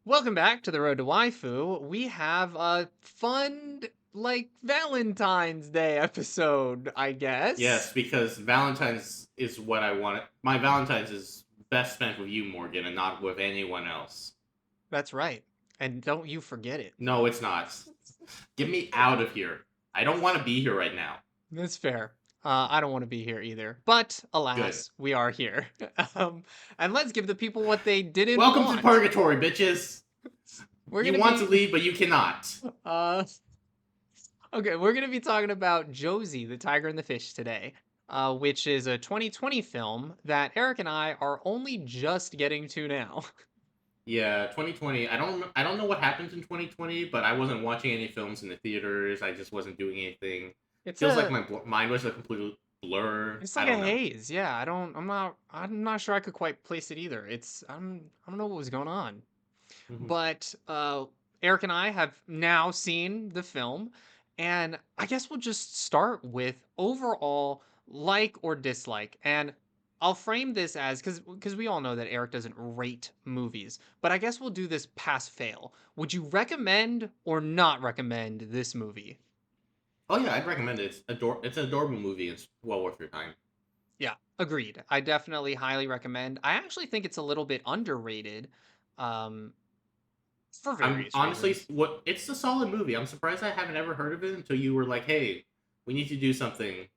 Welcome back to the Road to Waifu. We have a fun, Valentine's Day episode, I Yes, guess. because Valentine's is what I want. My Valentine's is best spent with you, Morgan, and not with anyone else. That's right. And don't you forget it. No, it's not. Get me out of here. I don't want to be here right now. That's fair. I don't want to be here either. But Good. alas, we are here. um, and let's give the people what they didn't Welcome to want. purgatory, bitches. We're You going to want to be. leave, but you cannot. Uh, Okay, we're going to be talking about Josie, the Tiger and the Fish today, which is a 2020 film that Eric and I are only just getting to now. Yeah, 2020. I don't know what happened in 2020, but I wasn't watching any films in the theaters. I just wasn't doing anything. It's Feels like a my mind was a complete blur. it's I like a don't know. haze. Yeah, I'm not sure I could quite place it either. I don't know what was going on. Mhm. But Eric and I have now seen the film, and I guess we'll just start with overall like or dislike. And I'll frame this as because we all know that Eric doesn't rate movies, but I guess we'll do this pass fail. Would you recommend or not recommend this movie? Oh yeah, I'd recommend it. It's an adorable movie. It's well worth your time. Yeah, agreed. I definitely highly recommend. I actually think it's a little bit underrated, um, for I'm various honestly reasons. what it's a solid movie. I'm surprised I haven't ever heard of it until you were like, "Hey, we need to do something.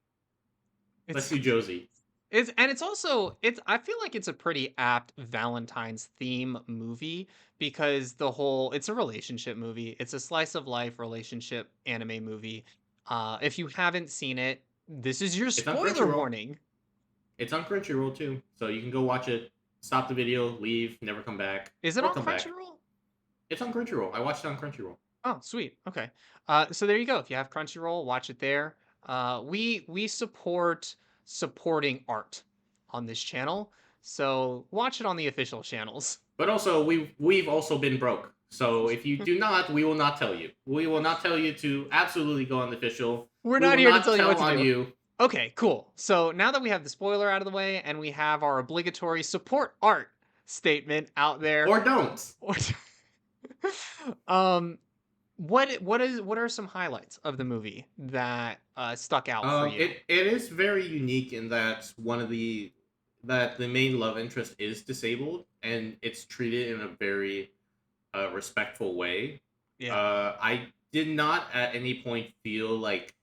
Let's It's do Josie." it's also I feel like it's a pretty apt Valentine's theme movie because it's a relationship movie. It's a slice of life relationship anime movie. If you haven't seen it, this is your It's on spoiler Crunchyroll. warning. It's on Crunchyroll too, so you can go watch it. Stop the video, leave, never come back, Is it or on come back. Crunchyroll? It's on Crunchyroll. I watched it on Crunchyroll. Oh, sweet. Okay. So there you go. If you have Crunchyroll, watch it there. We support supporting art on this channel, so watch it on the official channels. But also, we've also been broke. So if you do not, we will not tell you. We will not tell you to absolutely go on the official. We're We not will here to not tell you what tell to on do. you. Okay, cool. So now that we have the spoiler out of the way and we have our obligatory support art statement out there, Or don't. um, what are some highlights of the movie that stuck out for you? It is very unique in that the main love interest is disabled and it's treated in a very respectful way. Yeah, I did not at any point feel like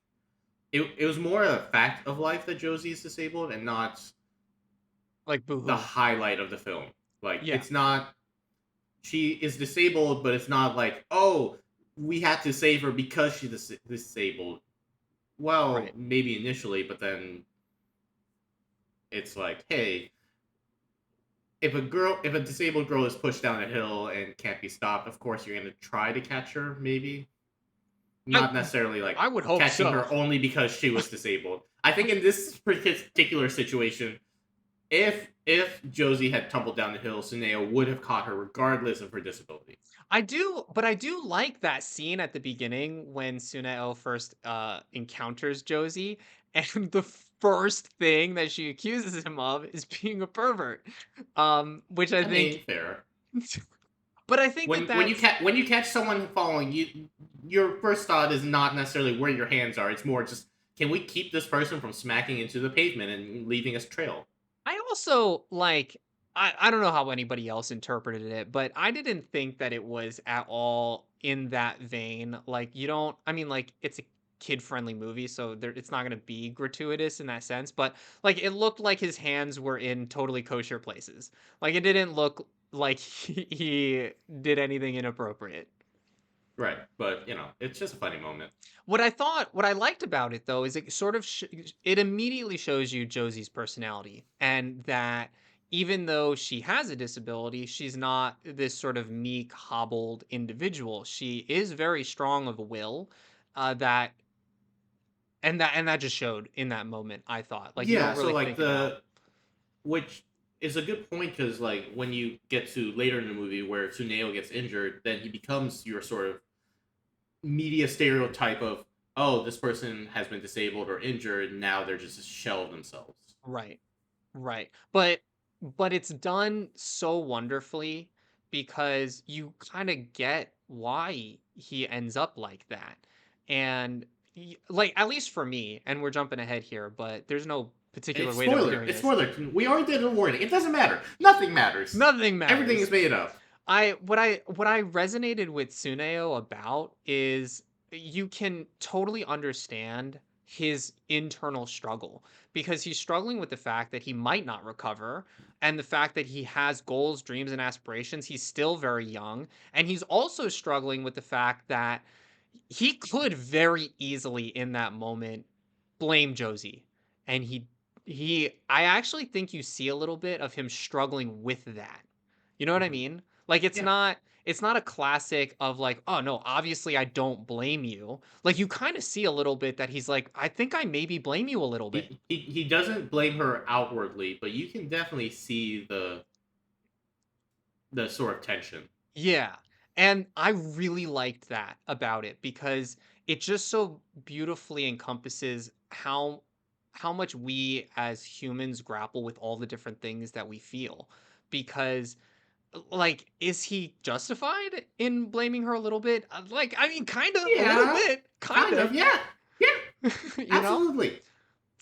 it was more a fact of life that Josie is disabled and not like the Boohoo. highlight of the film. Like Yeah, it's not she is disabled, but it's not like, oh, we had to save her because she's disabled. Well, right. maybe initially, but then it's like, hey, if a disabled girl is pushed down a hill and can't be stopped, of course you're gonna try to catch her, maybe. I Not necessarily like I would hope catching so. her only because she was disabled. I think in this particular situation, if Josie had tumbled down the hill, Suneo would have caught her regardless of her disability. I do like that scene at the beginning when Suneo first encounters Josie, and the first thing that she accuses him of is being a pervert. Which I I think, mean, fair. but I think that that's When you catch someone following you, your first thought is not necessarily where your hands are. It's more just, can we keep this person from smacking into the pavement and leaving us trail? I also like I don't know how anybody else interpreted it, but I didn't think that it was at all in that vein. Like you don't I mean like it's a kid-friendly movie, so it's not going to be gratuitous in that sense, but like it looked like his hands were in totally kosher places. Like it didn't look like he did anything inappropriate. Right, but it's just a funny moment. What I liked about it though is it sort of it immediately shows you Josie's personality and that even though she has a disability, she's not this sort of meek, hobbled individual. She is very strong of will, that and that just showed in that moment. I thought like you Yeah, don't so really like think it out. which is a good point because like when you get to later in the movie where Tsuneo gets injured, then he becomes your sort of media stereotype of, oh, this person has been disabled or injured, now they're just a shell of themselves. Right. Right. But it's done so wonderfully because you kind of get why he ends up like that. And like, at least for me, and we're jumping ahead here, but there's no particular It's way that we're spoiler. doing It's this. spoiler. We already did a warning. It doesn't matter. Nothing matters. Nothing Everything is matters. made up. What I resonated with Tsuneo about is you can totally understand his internal struggle, because he's struggling with the fact that he might not recover, and the fact that he has goals, dreams, and aspirations. He's still very young, and he's also struggling with the fact that he could very easily in that moment blame Josie, and I actually think you see a little bit of him struggling with that. You know what I Mhm. mean? Like, Yeah. it's not a classic of like, "Oh, no, obviously I don't blame you." Like, you kinda see a little bit that he's like, "I think I maybe blame you a little bit." He doesn't blame her outwardly, but you can definitely see the sort of tension. Yeah, and I really liked that about it, because it just so beautifully encompasses how much we as humans grapple with all the different things that we feel. Because, like, is he justified in blaming her a little bit? Like, I mean, kind of, a little Yeah, bit, kind kind of. of, Yeah, yeah, you know? absolutely.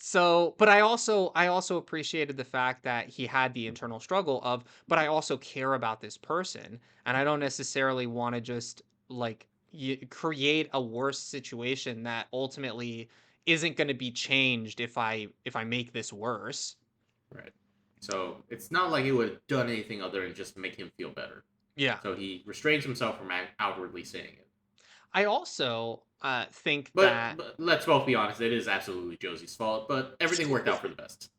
So, but I also appreciated the fact that he had the internal struggle of, but I also care about this person, and I don't necessarily want to just like create a worse situation that ultimately isn't going to be changed if I make this worse. Right. So it's not like he would have done anything other than just make him feel better. Yeah. So he restrains himself from outwardly saying it. I also think But, that but let's both be honest, it is absolutely Josie's fault. But everything worked out for the best,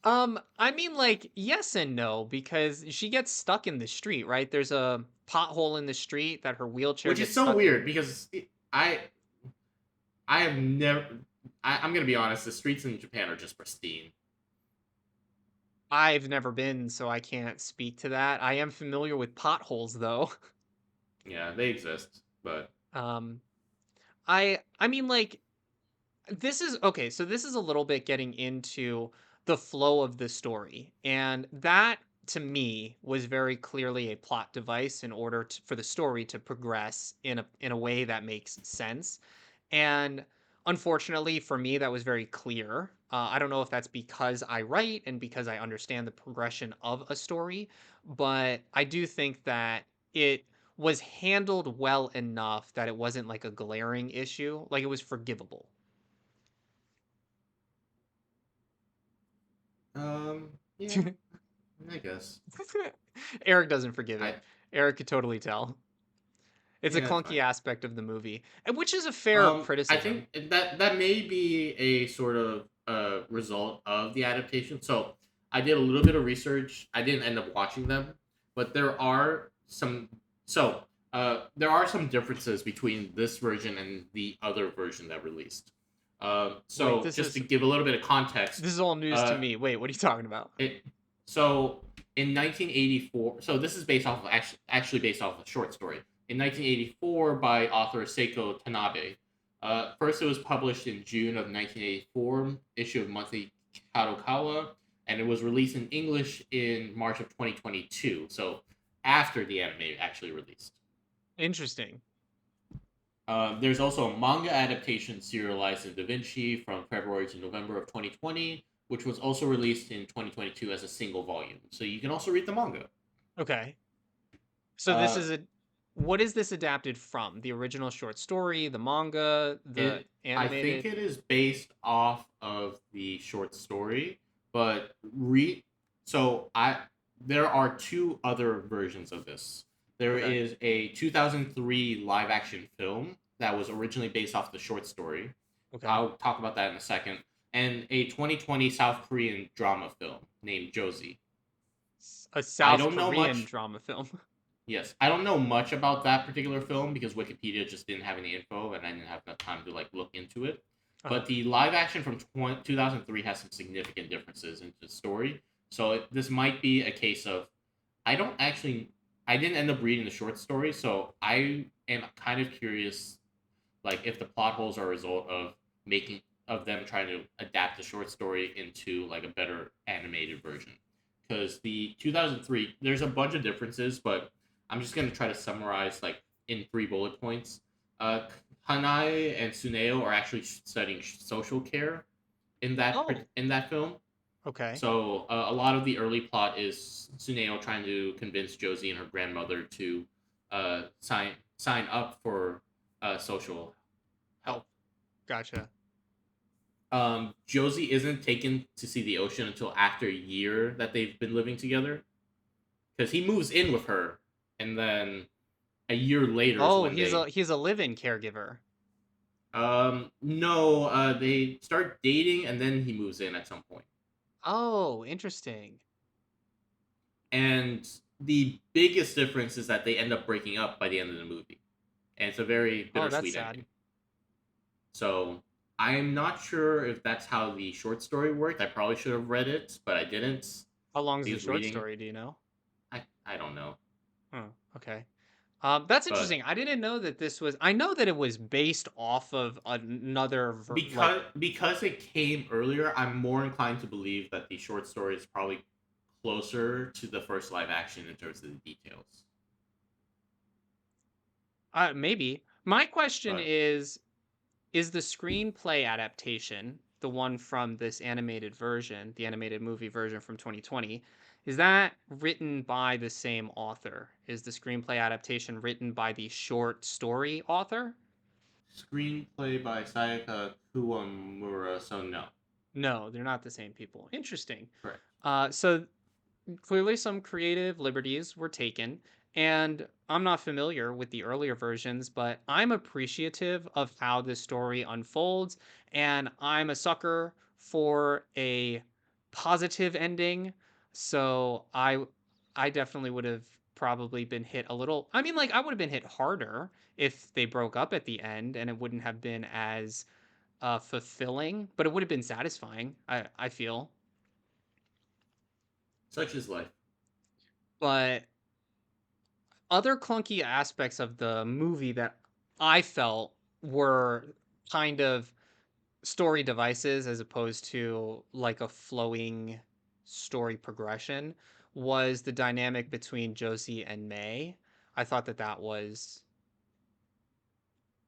I mean, like, yes and no, because she gets stuck in the street, right? There's a pothole in the street that her wheelchair which is gets so stuck weird in. because I have never. I'm gonna be honest. The streets in Japan are just pristine. I've never been, so I can't speak to that. I am familiar with potholes, though. Yeah, they exist, but Um, I mean, like, this is okay, so this is a little bit getting into the flow of the story, and that to me was very clearly a plot device in order for the story to progress in a way that makes sense. And unfortunately for me, that was very clear. I don't know if that's because I write and because I understand the progression of a story, but I do think that it was handled well enough that it wasn't like a glaring issue. Like, it was forgivable. yeah, I guess Eric doesn't forgive I it. Eric could totally tell. It's a yeah, that's clunky fine. aspect of the movie, and which is a fair I think criticism. that may be a sort of result of the adaptation. So I did a little bit of research. I didn't end up watching them, but there are some. So there are some differences between this version and the other version that released. Wait, So just to give a little bit of context, this is all news to uh, me. Wait, what are you talking about? it so in 1984. So this is based off of actually based off of a short story in 1984 by author Seiko Tanabe. First, it was published in June of 1984, issue of Monthly Kadokawa, and it was released in English in March of 2022. So after the anime actually released. Interesting. There's also a manga adaptation serialized in Da Vinci from February to November of 2020, which was also released in 2022 as a single volume. So you can also read the manga. Okay. So this Uh, is a what is this adapted from? The original short story, the manga, the I think animated? it is based off of the short story, but re so I there are two other versions of this. There Okay. is a 2003 live action film that was originally based off the short story. Okay. I'll talk about that in a second. And a 2020 South Korean drama film named Josee. A I South don't know Korean much. drama film. Yes, I don't know much about that particular film because Wikipedia just didn't have any info, and I didn't have enough time to like look into it. Uh-huh. But the live action from 2003 has some significant differences in the story, so this might be a case of I don't actually I didn't end up reading the short story, so I am kind of curious, like if the plot holes are a result of making of them trying to adapt the short story into like a better animated version, because the 2003 there's a bunch of differences, but I'm just gonna try to summarize like in 3 bullet points. Uh, Hanai and Suneo are actually studying social care Oh, in that film. okay. So a lot of the early plot is Suneo trying to convince Josie and her grandmother to sign up for social Help. help. Gotcha. Josie isn't taken to see the ocean until after a year that they've been living together because he moves in with her, and then a year later is Oh, when they he's a live-in caregiver. no they start dating and then he moves in at some point. Oh, interesting. And the biggest difference is that they end up breaking up by the end of the movie, and it's a very Oh, that's bittersweet sad. ending. So I'm not sure if that's how the short story worked. I probably should have read it, but I didn't. How long is the Because short reading, story, do you know? I don't know, Oh, okay. That's but interesting. I didn't know that this was. I know that it was based off of another like. because it came earlier, I'm more inclined to believe that the short story is probably closer to the first live action in terms of the details. Maybe my question But is the screenplay adaptation, the one from this animated version, the animated movie version from 2020, is that written by the same author? Is the screenplay adaptation written by the short story author? screenplay by Sayaka Kuwamura, so no, No, they're not the same people. Interesting. correct. So clearly some creative liberties were taken, and I'm not familiar with the earlier versions, but I'm appreciative of how this story unfolds, and I'm a sucker for a positive ending. So I definitely would have probably been hit a little. I mean, like I would have been hit harder if they broke up at the end and it wouldn't have been as fulfilling, but it would have been satisfying, I feel. Such is life. But other clunky aspects of the movie that I felt were kind of story devices as opposed to like a flowing story progression was the dynamic between Josie and May. I thought that that was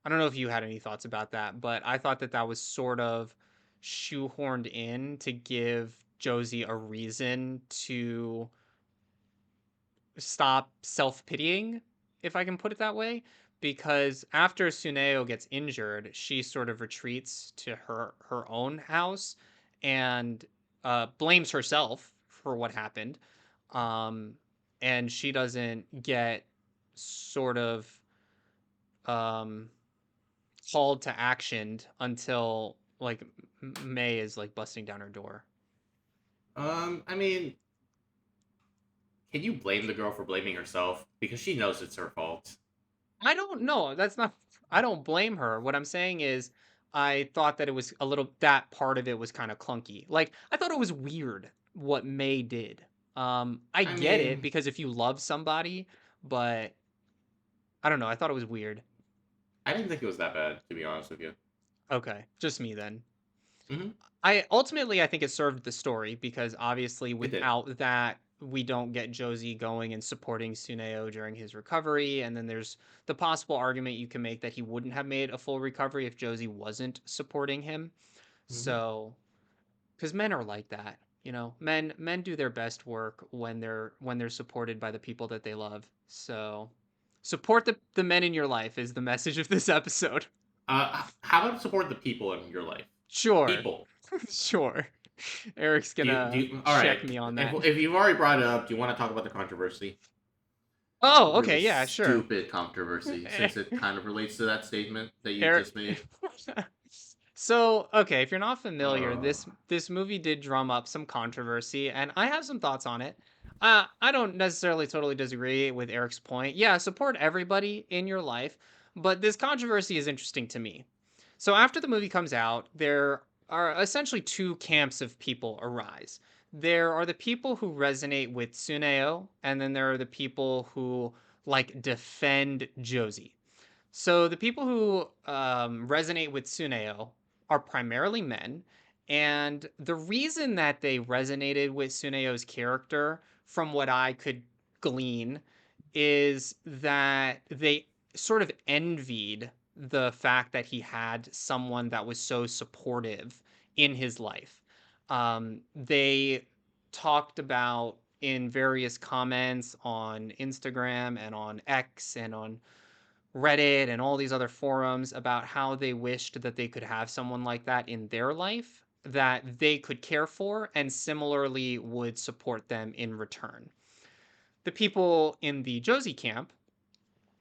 I don't know if you had any thoughts about that, but I thought that that was sort of shoehorned in to give Josie a reason to stop self-pitying, if I can put it that way, because after Suneo gets injured, she sort of retreats to her own house and blames herself for what happened. Um, and she doesn't get sort of um, called to action until like May is like busting down her door. I mean, can you blame the girl for blaming herself because she knows it's her fault? I don't know. That's not. I don't blame her. What I'm saying is, I thought that it was a little. That part of it was kind of clunky. Like I thought it was weird what May did. I I get it mean, because if you love somebody, but I don't know. I thought it was weird. I didn't think it was that bad, to be honest with you. Okay, just me then. Hmm. I think it served the story because obviously It did. without that we don't get Josie going and supporting Suneo during his recovery, and then there's the possible argument you can make that he wouldn't have made a full recovery if Josie wasn't supporting him. Hmm. So, because men are like that, you know, men do their best work when they're supported by the people that they love. So, support the men in your life is the message of this episode. How about support the people in your life? Sure, People. sure. Eric's Do gonna you, all check right. me on that. If you've already brought it up, do you want to talk about the controversy? Oh, Really okay, yeah, sure. stupid controversy, since it kind of relates to that statement that you Eric. just made. So, okay, if you're not familiar, Uh, this movie did drum up some controversy, and I have some thoughts on it. I don't necessarily totally disagree with Eric's point. Yeah, support everybody in your life, but this controversy is interesting to me. So after the movie comes out, there are essentially two camps of people arise. There are the people who resonate with Suneo, and then there are the people who like defend Josie. So the people who resonate with Suneo are primarily men, And the reason that they resonated with Tsuneyo's character, from what I could glean, is that they sort of envied the fact that he had someone that was so supportive in his life. They talked about in various comments on Instagram and on X and on Reddit and all these other forums about how they wished that they could have someone like that in their life that they could care for and similarly would support them in return. The people in the Josee camp,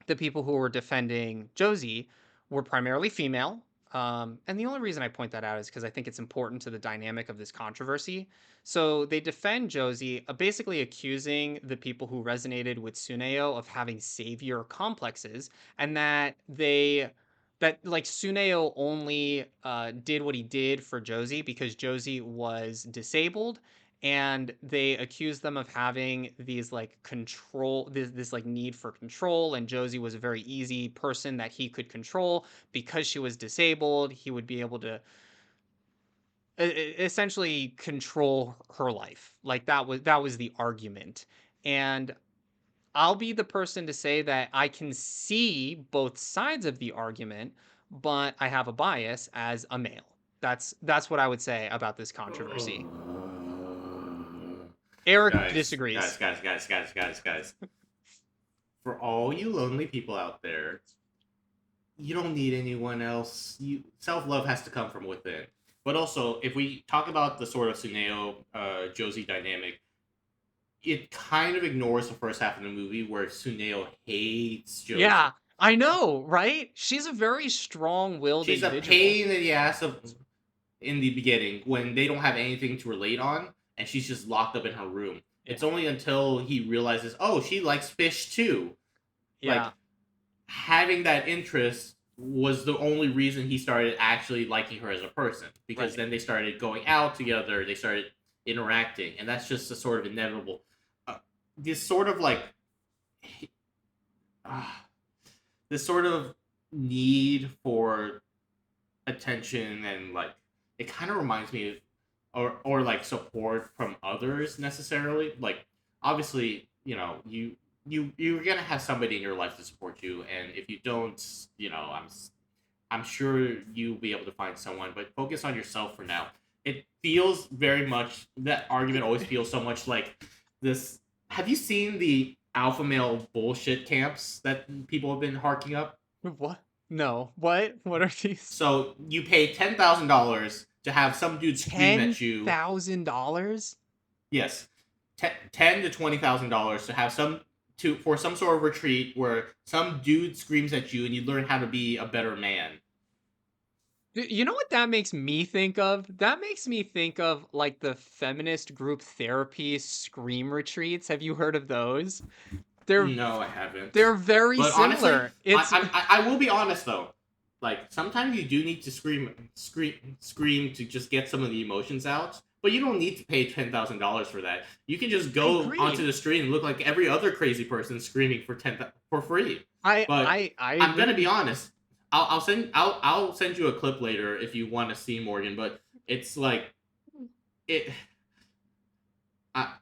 the people who were defending Josee, were primarily female. And the only reason I point that out is because I think it's important to the dynamic of this controversy. So they defend Josee, basically accusing the people who resonated with Tsuneyo of having savior complexes, and that like Tsuneyo only did what he did for Josee because Josee was disabled, and they accused them of having these like control this like need for control, and Josee was a very easy person that he could control because she was disabled. He would be able to essentially control her life. Like that was the argument. And I'll be the person to say that I can see both sides of the argument, but I have a bias as a male. That's what I would say about this controversy. Eric Guys, guys, disagrees. guys, guys, guys, guys, guys. For all you lonely people out there, you don't need anyone else. You self love has to come from within. But also, if we talk about the sort of Suneo Josie dynamic, it kind of ignores the first half of the movie where Suneo hates Yeah, Josie. I know, right? She's a very strong-willed She's a individual. pain in the ass of in the beginning when they don't have anything to relate on, and she's just locked up in her room. Yeah. It's only until he realizes, oh, she likes fish too. Yeah, Like having that interest was the only reason he started actually liking her as a person, because right. then they started going out together, they started interacting, and that's just a sort of inevitable. This sort of like uh, this sort of need for attention and like it kind of reminds me of or like support from others necessarily. Like obviously, you're gonna have somebody in your life to support you, and if you don't, I'm sure you'll be able to find someone, but focus on yourself for now. It feels very much that argument always feels so much like this. Have you seen the alpha male bullshit camps that people have been harking up? What? No. What? What are these? So you pay $10,000 to have some dude scream Ten at you. thousand dollars? Yes, ten to $20,000 to have some to for some sort of retreat where some dude screams at you and you learn how to be a better man. You know what that makes me think of? That makes me think of like the feminist group therapy scream retreats. Have you heard of those? They're No, I haven't. they're very But honestly, similar. It's I will be honest though. Like sometimes you do need to scream to just get some of the emotions out. But you don't need to pay $10,000 for that. You can just I go onto agree. the street and look like every other crazy person screaming for free. I But I I I'm gonna be agree. honest. I'll send you a clip later if you want to see Morgan. But it's like it.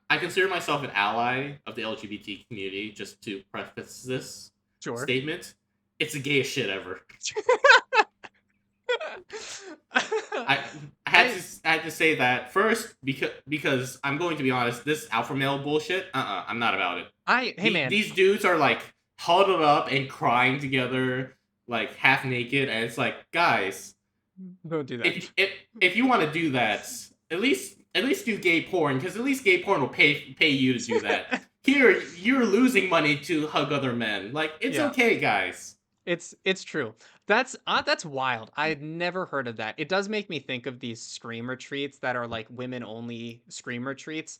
I consider myself an ally of the LGBT community. Just to preface this Sure. statement, it's the gayest shit ever. I I I had to say that first because I'm going to be honest. This alpha male bullshit. I'm not about it. hey man, These dudes are like huddled up and crying together, like half naked, and it's like, guys, don't do that. if you want to do that, at least do gay porn, because at least gay porn will pay you to do that. Here, you're losing money to hug other men. Like it's Yeah. okay, guys. It's true. That's wild. I had never heard of that. It does make me think of these scream retreats that are like women only scream retreats,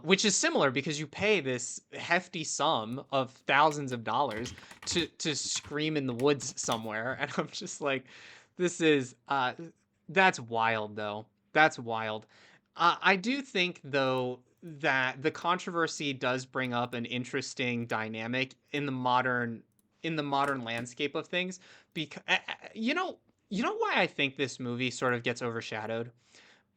which is similar because you pay this hefty sum of thousands of dollars to scream in the woods somewhere, and I'm just like, this is that's wild though. That's wild. I do think though that the controversy does bring up an interesting dynamic in the modern landscape of things because you know why I think this movie sort of gets overshadowed,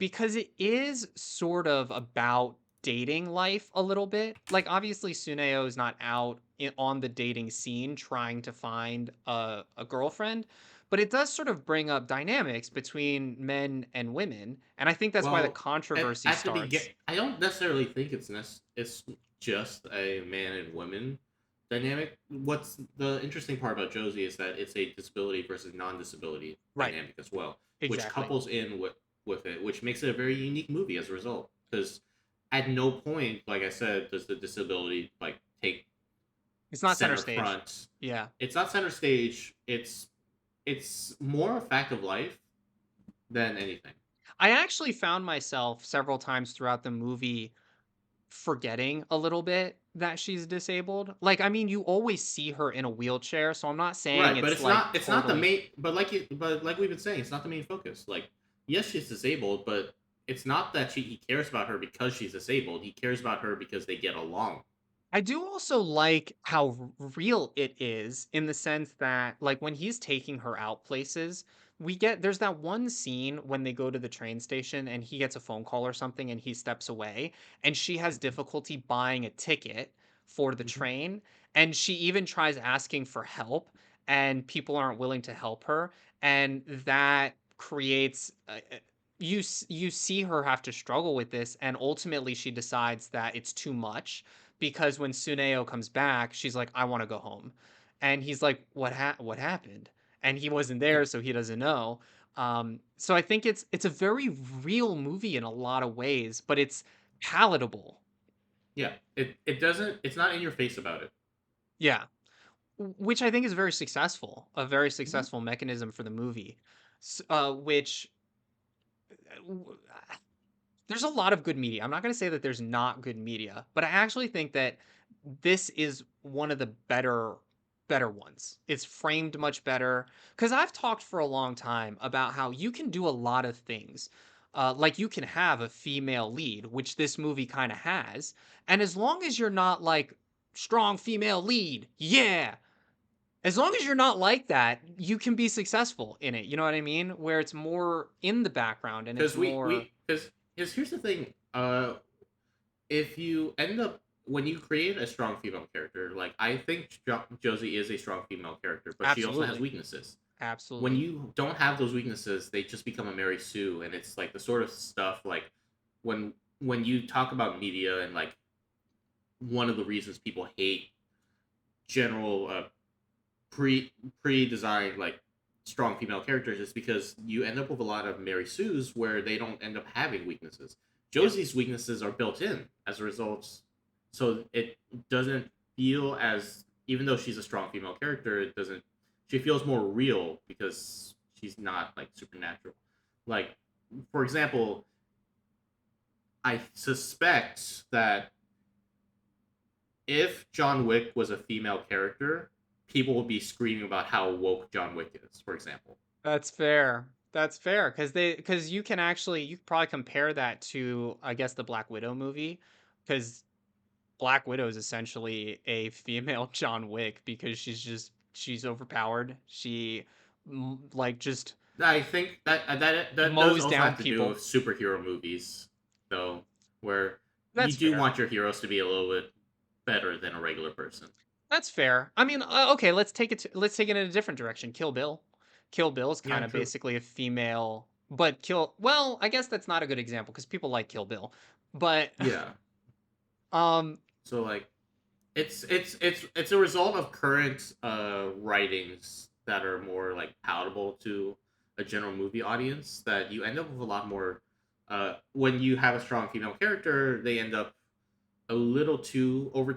because it is sort of about dating life a little bit. Like, obviously, Suneo is not out on the dating scene trying to find a girlfriend, but it does sort of bring up dynamics between men and women. And I think that's why the Well, controversy at the begin, starts. I don't necessarily think it's just a man and woman dynamic. What's the interesting part about Josie is that it's a disability versus non-disability Right. dynamic as well, which Exactly. couples in with it, which makes it a very unique movie as a result. Because at no point, like I said, does the disability like take It's not center center stage. front. Yeah. It's not center stage. It's more a fact of life than anything. I actually found myself several times throughout the movie forgetting a little bit that she's disabled. Like, I mean, you always see her in a wheelchair, so I'm not saying Right, but it's like it's not the totally. main. But like we've been saying, it's not the main focus. Like, yes, she's disabled, but it's not that he cares about her because she's disabled. He cares about her because they get along. I do also like how real it is in the sense that, like, when he's taking her out places, there's that one scene when they go to the train station and he gets a phone call or something and he steps away and she has Mhm, difficulty buying a ticket for the mhm. train. And she even tries asking for help and people aren't willing to help her. And that creates. You see her have to struggle with this, and ultimately she decides that it's too much because when Suneo comes back, she's like, "I want to go home," and he's like, What happened?" And he wasn't Yeah, there, so he doesn't know. So I think it's a very real movie in a lot of ways, but it's palatable. yeah. It doesn't. It's not in your face about it. Yeah, which I think is very successful, a very Mhm. successful mechanism for the movie, which there's a lot of good media. I'm not going to say that there's not good media, but I actually think that this is one of the better ones. It's framed much better cuz I've talked for a long time about how you can do a lot of things. Like you can have a female lead, which this movie kind of has, and as long as you're not like strong female lead, yeah, as long as you're not like that, you can be successful in it. You know what I mean? Where it's more in the background and it's Because more because here's the thing. If you end up when you create a strong female character, like I think Josie is a strong female character, but she also has absolutely. weaknesses. When Absolutely. you don't have those weaknesses, they just become a Mary Sue, and it's like the sort of stuff like when you talk about media and like one of the reasons people hate general pre-designed like strong female characters is because you end up with a lot of Mary Sues where they don't end up having weaknesses. Yeah. Josie's weaknesses are built in as a result, so it doesn't feel as even though she's a strong female character, it doesn't. She feels more real because she's not like supernatural. Like, for example, I suspect that if John Wick was a female character, people would be screaming about how woke John Wick is, for example. That's fair. That's fair because you can actually you could probably compare that to I guess the Black Widow movie because Black Widow is essentially a female John Wick because she's overpowered. She like just I think that does mows also down have to do with people. superhero movies, though, where you That's do fair. want your heroes to be a little bit better than a regular person. That's fair. I mean, okay, let's take it in a different direction. Kill Bill. Kill Bill is Yeah, kind of true. basically a female, but kill. Well, I guess that's not a good example because people like Kill Bill, but Yeah. um, So like, it's a result of current writings that are more like palatable to a general movie audience. That you end up with a lot more. When you have a strong female character, they end up a little too overtuned.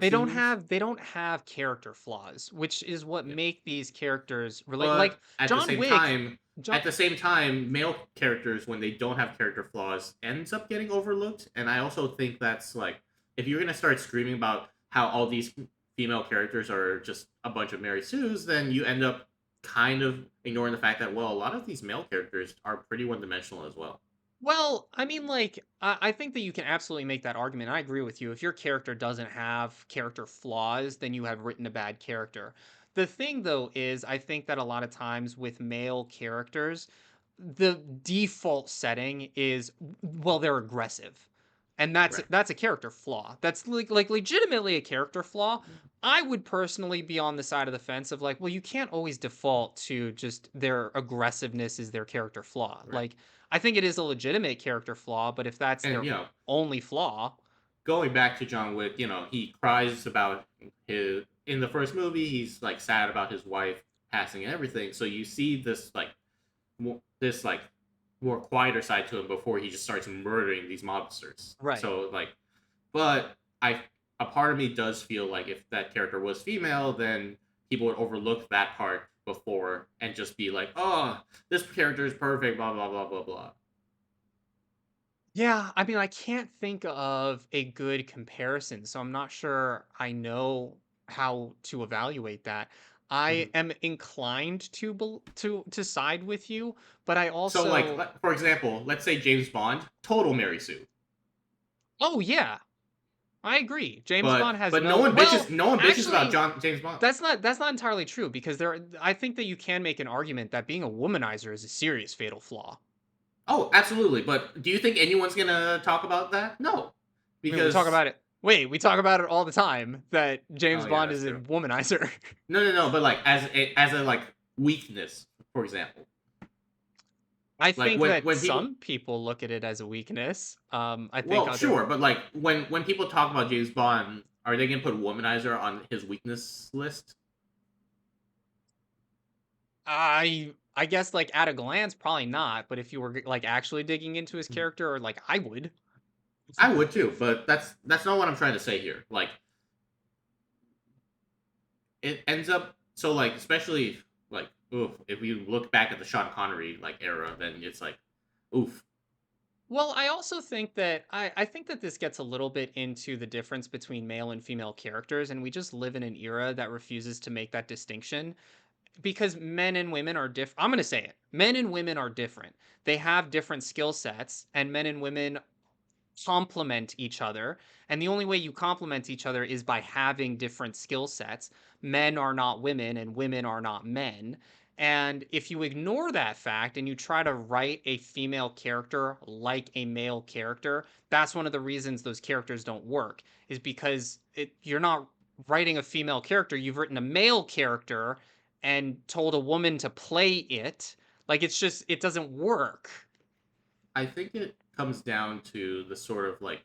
they don't have character flaws, which is what Yeah. make these characters relate. Like But John Wick. John, at the same time, male characters when they don't have character flaws ends up getting overlooked. And I also think that's like if you're gonna start screaming about how all these female characters are just a bunch of Mary Sues, then you end up kind of ignoring the fact that well, a lot of these male characters are pretty one dimensional as well. well, I mean, like, I think that you can absolutely make that argument. I agree with you. If your character doesn't have character flaws, then you have written a bad character. The thing, though, is I think that a lot of times with male characters, the default setting is, well, they're aggressive. And Right. that's a character flaw. That's like legitimately a character flaw. I would personally be on the side of the fence of like, well, you can't always default to just their aggressiveness is their character flaw. Right. Like, I think it is a legitimate character flaw, but if that's And their only flaw, going back to John Wick, he cries about his in the first movie. He's like sad about his wife passing and everything. So you see this like more quieter side to him before he just starts murdering these mobsters. right. So like, but I a part of me does feel like if that character was female, then people would overlook that part before and just be like, oh, this character is perfect, blah blah blah blah blah. Yeah, I mean, I can't think of a good comparison, so I'm not sure I know how to evaluate that. I Mhm. am inclined to to side with you, but I So like, also for example, let's say James Bond, total Mary Sue. oh yeah, I agree. James But Bond has but no no one well, bitches no one bitches about actually, John James Bond. that's not entirely true because I think that you can make an argument that being a womanizer is a serious fatal flaw. Oh, absolutely. But do you think anyone's gonna talk about that? No, I mean, we talk because about it. Wait, we talk about it all the time that James oh yeah, Bond that's is a true. womanizer. No, no, no. But like as a like weakness, for example, I like think when that when people. some people look at it as a weakness. I think Well, other sure, but like when people talk about James Bond, are they gonna put womanizer on his weakness list? I guess like at a glance probably not, but if you were like actually digging into his Mhm. character or like I would. I would too, but that's not what I'm trying to say here. Like it ends up so like especially like oof, if you look back at the Sean Connery like era, then it's like oof. Well, I also think that I think that this gets a little bit into the difference between male and female characters, and we just live in an era that refuses to make that distinction because men and women are different. I'm going to say it. Men and women are different. They have different skill sets, and men and women complement each other. And the only way you complement each other is by having different skill sets. Men are not women and women are not men. And if you ignore that fact and you try to write a female character like a male character, that's one of the reasons those characters don't work, is because you're not writing a female character, you've written a male character and told a woman to play it. Like it's just, it doesn't work. I think it comes down to the sort of like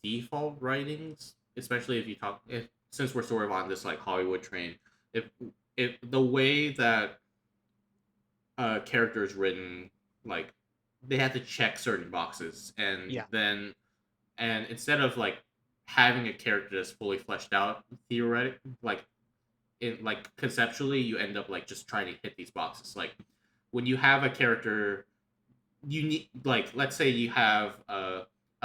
default writings, especially if you talk if since we're sort of on this like Hollywood train. If if the way that character is written, like they have to check certain boxes, and Yeah, then and instead of like having a character that's fully fleshed out, theoretic like in like conceptually, you end up like just trying to hit these boxes. Like when you have a character you need like let's say you have a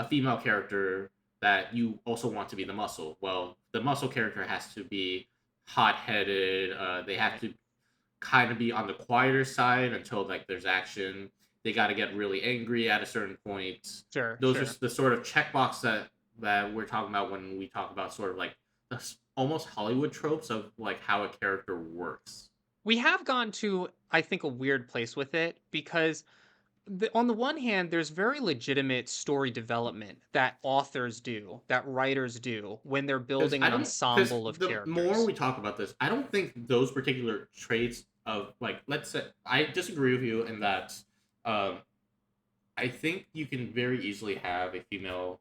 female character that you also want to be the muscle. Well, the muscle character has to be hot-headed. They have right. to kind of be on the quieter side until like there's action. They got to get really angry at a certain point. Sure, Those are sure. the sort of checkbox that we're talking about when we talk about sort of like almost Hollywood tropes of like how a character works. We have gone to, I think, a weird place with it because on the one hand, there's very legitimate story development that authors do, that writers do when they're Because building I an don't because ensemble of the more characters. we talk about this, I don't think those particular traits of like let's say I disagree with you in that um, I think you can very easily have a female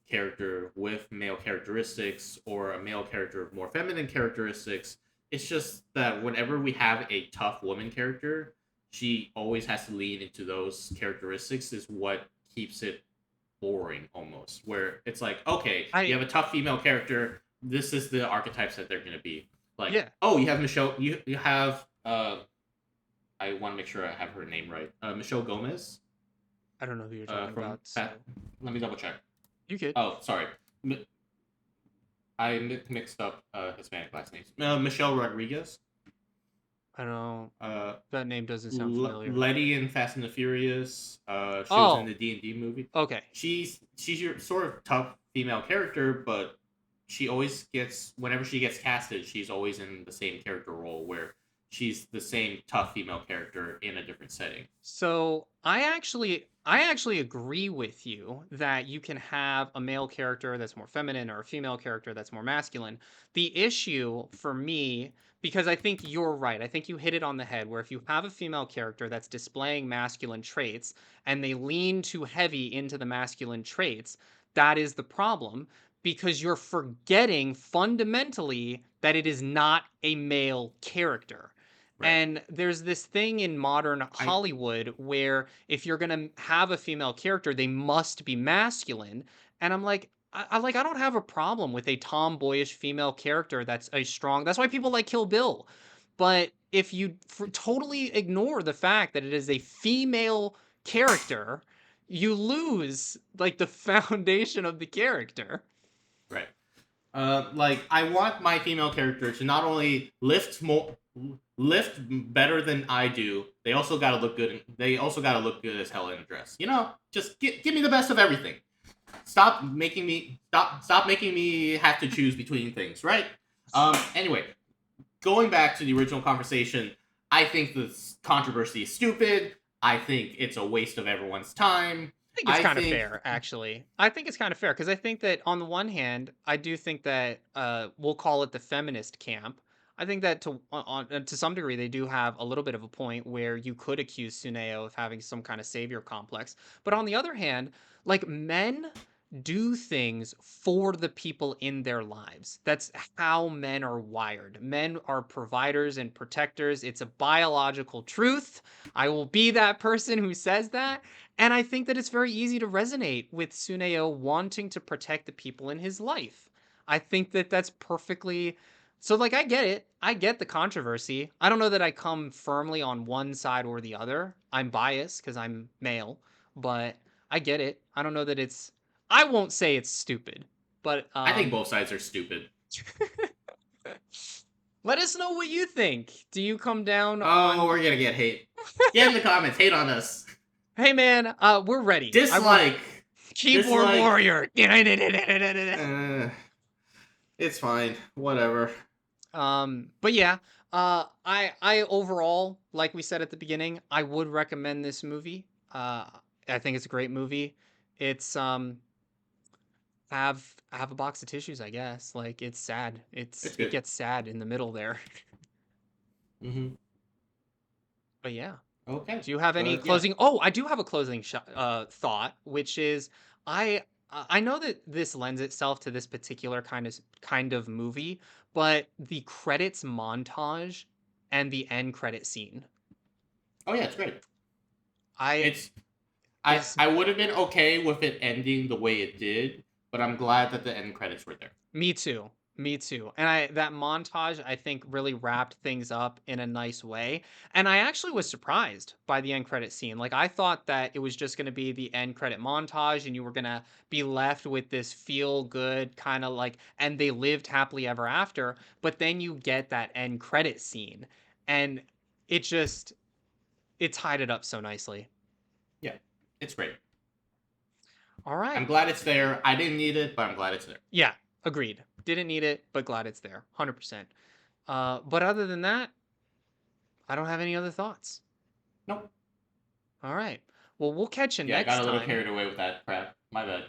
character with male characteristics or a male character with more feminine characteristics. It's just that whenever we have a tough woman character, she always has to lean into those characteristics is what keeps it boring almost. Where it's like, okay, you I have a tough female character, this is the archetypes that they're gonna be. Like, Yeah, oh, you have Michelle you have I want to make sure I have her name right. Michelle Gomez I don't know who you're talking from about, so let me double check. you could. Oh, sorry. I mixed up Hispanic last names. Michelle Rodriguez. I don't know. Uh, That name doesn't sound familiar. Letty in Fast and the Furious. She was in Oh, the D&D movie. okay. She's your sort of tough female character, but she always gets whenever she gets casted, she's always in the same character role where she's the same tough female character in a different setting. So I actually agree with you that you can have a male character that's more feminine or a female character that's more masculine. The issue for me, because I think you're right, I think you hit it on the head, where if you have a female character that's displaying masculine traits and they lean too heavy into the masculine traits, that is the problem, because you're forgetting fundamentally that it is not a male character. Right. And there's this thing in modern I Hollywood where if you're gonna have a female character, they must be masculine. And I'm like, I don't have a problem with a tomboyish female character that's a strong. That's why people like Kill Bill. But if you totally ignore the fact that it is a female character, you lose like the foundation of the character. right. Like I want my female character to not only lift better than I do. They also got to look good. They also got to look good as hell in a dress. You know, just give me the best of everything. Stop making me have to choose between things. Right. Anyway, going back to the original conversation, I think this controversy is stupid. I think it's a waste of everyone's time. Think it's I kind of think fair, actually. I think it's kind of fair because I think that on the one hand, I do think that we'll call it the feminist camp. I think that to some degree they do have a little bit of a point where you could accuse Suneo of having some kind of savior complex. But on the other hand, like men do things for the people in their lives. That's how men are wired. Men are providers and protectors. It's a biological truth. I will be that person who says that. And I think that it's very easy to resonate with Suneo wanting to protect the people in his life. I think that that's perfectly. So, like, I get it. I get the controversy. I don't know that I come firmly on one side or the other. I'm biased because I'm male, but I get it. I don't know that it's. I won't say it's stupid, but I think both sides are stupid. let us know what you think. Do you come down Oh, on? we're gonna get hate. Get in the comments. Hate on us. Hey man, we're ready. I want Dislike. keyboard Dislike. warrior. Uh, it's fine. Whatever. But yeah, I overall, like we said at the beginning, I would recommend this movie. I think it's a great movie. It's have a box of tissues, I guess. Like it's sad. It's It good. gets sad in the middle there. Mm-hmm. But yeah. Okay. Do you have any But yeah. closing? Oh, I do have a closing thought, which is I know that this lends itself to this particular kind of movie, but the credits montage and the end credit scene, Oh yeah, it's great. I It's is I would have been okay with it ending the way it did, but I'm glad that the end credits were there. me too. Me too. And I that montage I think really wrapped things up in a nice way. And I actually was surprised by the end credit scene. Like I thought that it was just going to be the end credit montage and you were going to be left with this feel good kind of like and they lived happily ever after, but then you get that end credit scene and it just it tied it up so nicely. Yeah, it's great. All I'm right. glad it's there. I didn't need it, but I'm glad it's there. Yeah, agreed. Didn't need it, but glad it's there. 100%. But other than that, I don't have any other thoughts. Nope. All right. Well, we'll catch you Yeah, I got next a little time. carried away with that crap. My bad.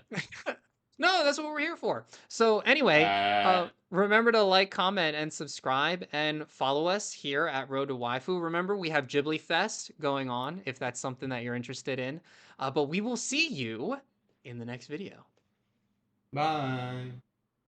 No, that's what we're here for. So, anyway, Uh, remember to like, comment, and subscribe, and follow us here at Road to Waifu. Remember, we have Ghibli Fest going on if that's something that you're interested in. But we will see you in the next video. bye.